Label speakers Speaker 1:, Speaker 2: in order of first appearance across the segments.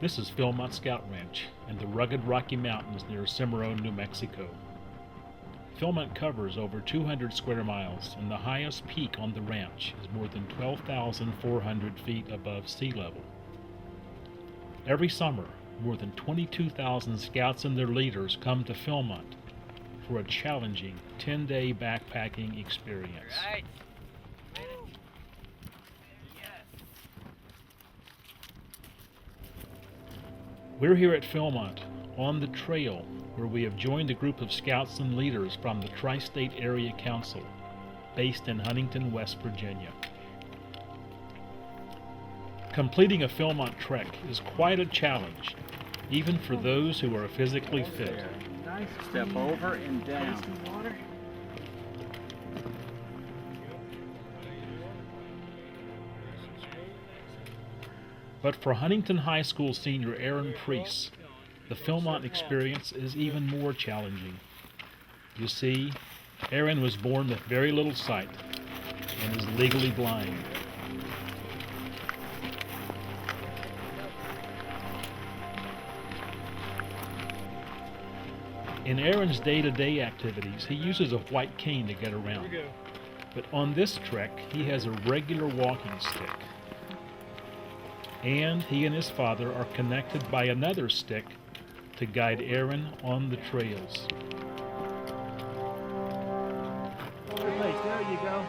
Speaker 1: This is Philmont Scout Ranch in the rugged Rocky Mountains near Cimarron, New Mexico. Philmont covers over 200 square miles, and the highest peak on the ranch is more than 12,400 feet above sea level. Every summer, more than 22,000 scouts and their leaders come to Philmont for a challenging 10-day backpacking experience.
Speaker 2: Right.
Speaker 1: We're here at Philmont, on the trail, where we have joined a group of scouts and leaders from the Tri-State Area Council, based in Huntington, West Virginia. Completing a Philmont trek is quite a challenge, even for those who are physically fit.
Speaker 2: Step over and down.
Speaker 1: But for Huntington High School senior Aaron Preece, the Philmont experience is even more challenging. You see, Aaron was born with very little sight and is legally blind. In Aaron's day-to-day activities, he uses a white cane to get around. But on this trek, he has a regular walking stick. And he and his father are connected by another stick to guide Aaron on the trails.
Speaker 2: There you go.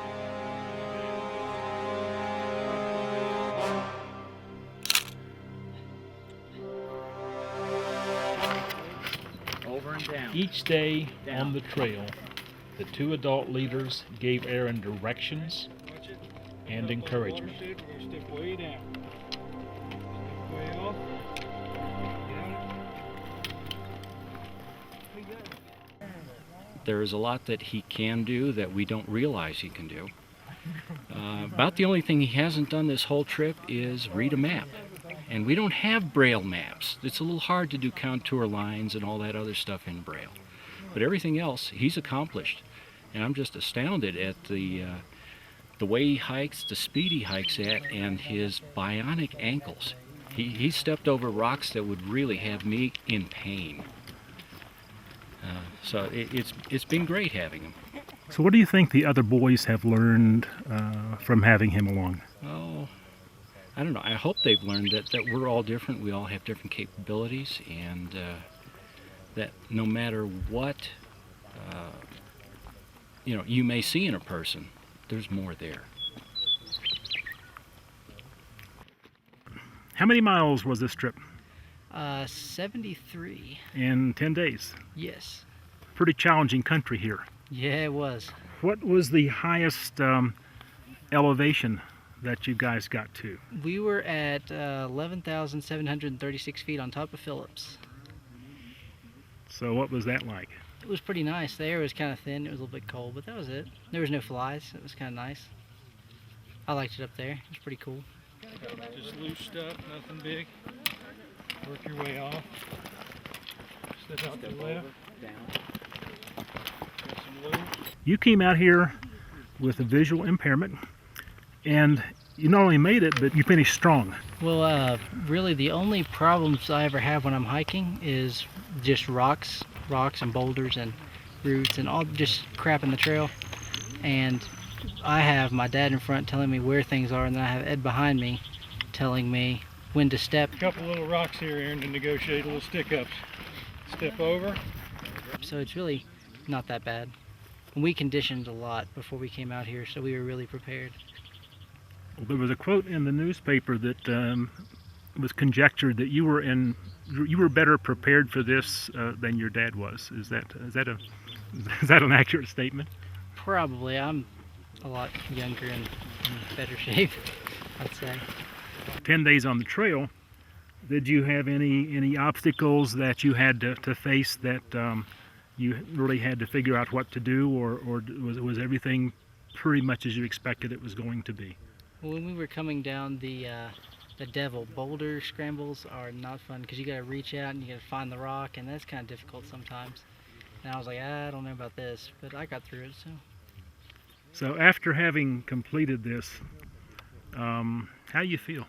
Speaker 2: Over and down.
Speaker 1: Each day on the trail, the two adult leaders gave Aaron directions and encouragement.
Speaker 3: Step way down. Step way off.
Speaker 4: There's a lot that he can do that we don't realize he can do. About the only thing he hasn't done this whole trip is read a map. And we don't have Braille maps. It's a little hard to do contour lines and all that other stuff in Braille. But everything else, he's accomplished. And I'm just astounded at the way he hikes, the speed he hikes at, and his bionic ankles. He stepped over rocks that would really have me in pain. So it's been great having him.
Speaker 1: So what do you think the other boys have learned from having him along?
Speaker 4: Oh, I don't know. I hope they've learned that we're all different. We all have different capabilities, and that no matter what you may see in a person, there's more there.
Speaker 1: How many miles was this trip?
Speaker 5: 73.
Speaker 1: In 10 days.
Speaker 5: Yes.
Speaker 1: Pretty challenging country here.
Speaker 5: Yeah, it was.
Speaker 1: What was the highest elevation that you guys got to?
Speaker 5: We were at 11,736 feet on top of Phillips.
Speaker 1: So what was that like?
Speaker 5: It was pretty nice. The air was kind of thin. It was a little bit cold, but that was it. There was no flies. It was kind of nice. I liked it up there. It was pretty cool.
Speaker 3: Just loose stuff, nothing big. Work your way off. Step out to the left. Got some loose.
Speaker 1: You came out here with a visual impairment, and you not only made it, but you finished strong.
Speaker 5: Well, really the only problems I ever have when I'm hiking is just rocks and boulders and roots and all just crap in the trail. And I have my dad in front telling me where things are, and then I have Ed behind me telling me when to step.
Speaker 3: A couple little rocks here, Aaron, to negotiate little stick-ups. Step over.
Speaker 5: So it's really not that bad. We conditioned a lot before we came out here, so we were really prepared.
Speaker 1: Well, there was a quote in the newspaper that was conjectured that you were better prepared for this than your dad was. Is that an accurate statement?
Speaker 5: Probably. I'm a lot younger and in better shape, I'd say.
Speaker 1: 10 days on the trail, did you have any obstacles that you had to face that you really had to figure out what to do, or was everything pretty much as you expected it was going to be?
Speaker 5: When we were coming down the Devil, boulder scrambles are not fun because you got to reach out and you got to find the rock, and that's kind of difficult sometimes. And I was like, I don't know about this, but I got through it.
Speaker 1: So after having completed this, how do you feel?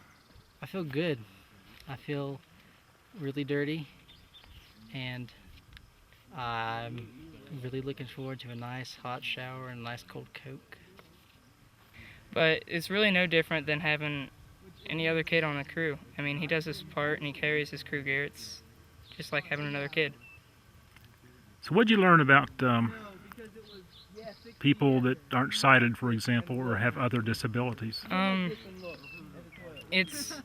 Speaker 5: I feel good. I feel really dirty, and I'm really looking forward to a nice hot shower and a nice cold Coke.
Speaker 6: But it's really no different than having any other kid on the crew. I mean, he does his part and he carries his crew gear. It's just like having another kid.
Speaker 1: So what'd you learn about people that aren't sighted, for example, or have other disabilities?
Speaker 6: It's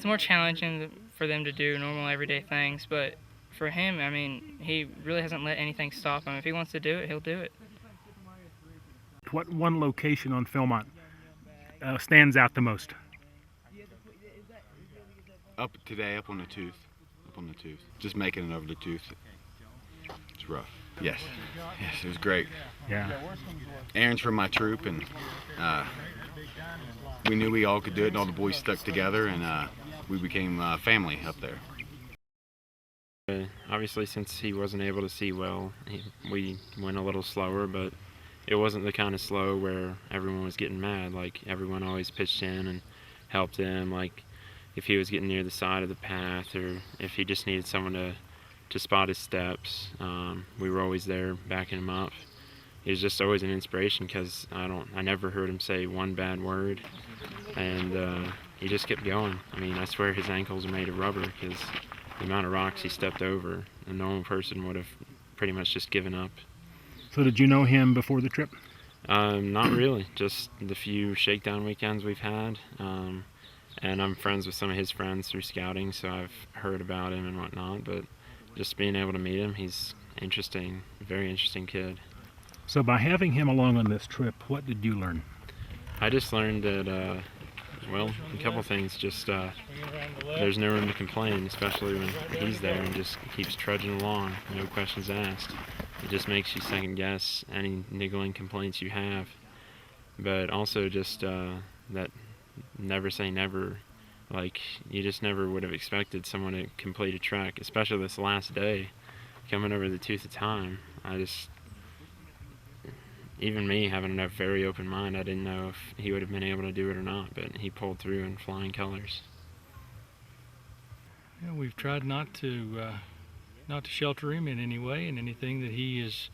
Speaker 6: more challenging for them to do normal everyday things, but for him, I mean, he really hasn't let anything stop him. If he wants to do it, he'll do it.
Speaker 1: What one location on Philmont stands out the most?
Speaker 7: Up on the tooth. Just making it over the tooth. It's rough. Yes, it was great.
Speaker 1: Yeah.
Speaker 7: Aaron's from my troop, and we knew we all could do it, and all the boys stuck together, and we became family up there.
Speaker 8: Obviously, since he wasn't able to see well, we went a little slower, but it wasn't the kind of slow where everyone was getting mad. Like, everyone always pitched in and helped him. Like, if he was getting near the side of the path, or if he just needed someone to spot his steps, we were always there backing him up. He was just always an inspiration, because I never heard him say one bad word, and he just kept going. I mean, I swear his ankles are made of rubber, because the amount of rocks he stepped over, a normal person would have pretty much just given up.
Speaker 1: So did you know him before the trip?
Speaker 8: Not really, just the few shakedown weekends we've had. And I'm friends with some of his friends through scouting, so I've heard about him and whatnot, but just being able to meet him, he's interesting, very interesting kid.
Speaker 1: So by having him along on this trip, what did you learn?
Speaker 8: I just learned that, well, a couple things. Just there's no room to complain, especially when he's there and just keeps trudging along, no questions asked. It just makes you second guess any niggling complaints you have. But also just that never say never. Like, you just never would have expected someone to complete a trek, especially this last day, coming over the tooth of time. Even me, having a very open mind, I didn't know if he would have been able to do it or not, but he pulled through in flying colors.
Speaker 3: Yeah, we've tried not to shelter him in any way, and anything that he has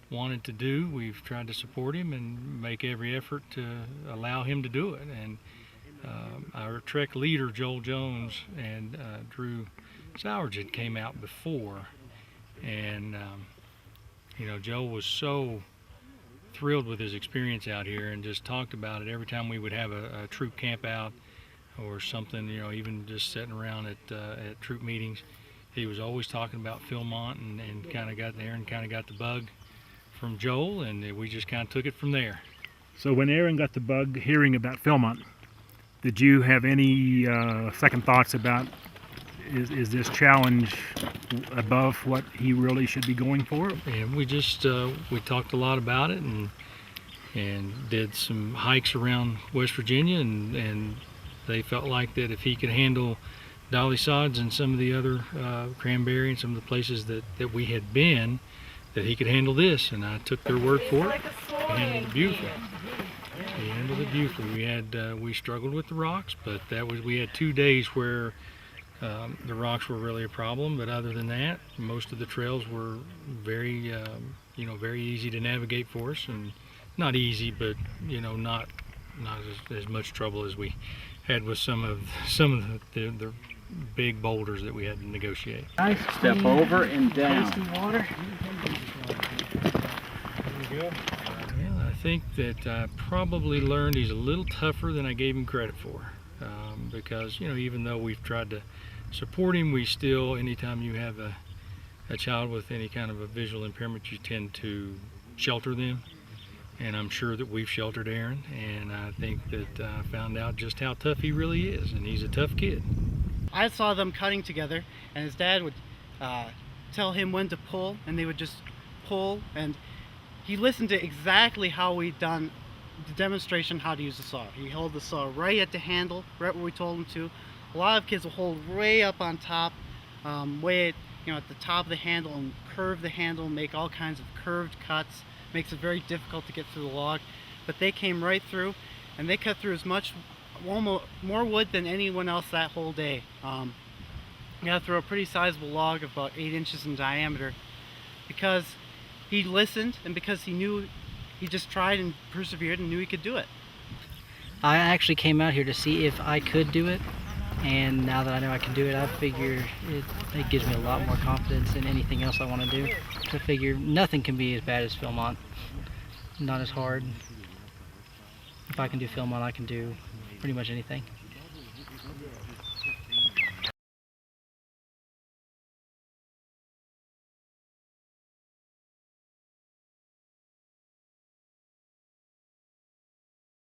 Speaker 3: wanted to do, we've tried to support him and make every effort to allow him to do it. And our Trek leader, Joel Jones, and Drew Sourgid came out before, and Joel was so thrilled with his experience out here and just talked about it every time we would have a troop camp out or something, even just sitting around at troop meetings. He was always talking about Philmont, and kind of got there and kind of got the bug from Joel, and we just kind of took it from there.
Speaker 1: So when Aaron got the bug hearing about Philmont, did you have any second thoughts about is this challenge above what he really should be going for?
Speaker 3: And we just we talked a lot about it, and did some hikes around West Virginia, and they felt like that if he could handle Dolly Sods and some of the other Cranberry and some of the places that we had been, that he could handle this, and I took their word for it. He handled it beautifully. He handled it beautifully. We struggled with the rocks, but we had 2 days where the rocks were really a problem, but other than that, most of the trails were very, very easy to navigate for us, and not easy, but not as much trouble as we had with some of the big boulders that we had to negotiate.
Speaker 2: Nice. Step over and down.
Speaker 5: Water.
Speaker 3: There we go. Well, I think that I probably learned he's a little tougher than I gave him credit for, because even though we've tried to support him, we still, anytime you have a child with any kind of a visual impairment, you tend to shelter them. And I'm sure that we've sheltered Aaron, and I think that I found out just how tough he really is, and he's a tough kid.
Speaker 9: I saw them cutting together, and his dad would tell him when to pull, and they would just pull, and he listened to exactly how we'd done the demonstration how to use the saw. He held the saw right at the handle, right where we told him to. A lot of kids will hold way up on top, way at the top of the handle, and curve the handle, make all kinds of curved cuts. Makes it very difficult to get through the log, but they came right through, and they cut through as much, more wood than anyone else that whole day. You got to throw a pretty sizable log of about 8 inches in diameter, because he listened and because he knew, he just tried and persevered and knew he could do it.
Speaker 5: I actually came out here to see if I could do it, and now that I know I can do it, I figure it gives me a lot more confidence in anything else I want to do. I figure nothing can be as bad as Philmont, not as hard. If I can do Philmont, I can do pretty much anything.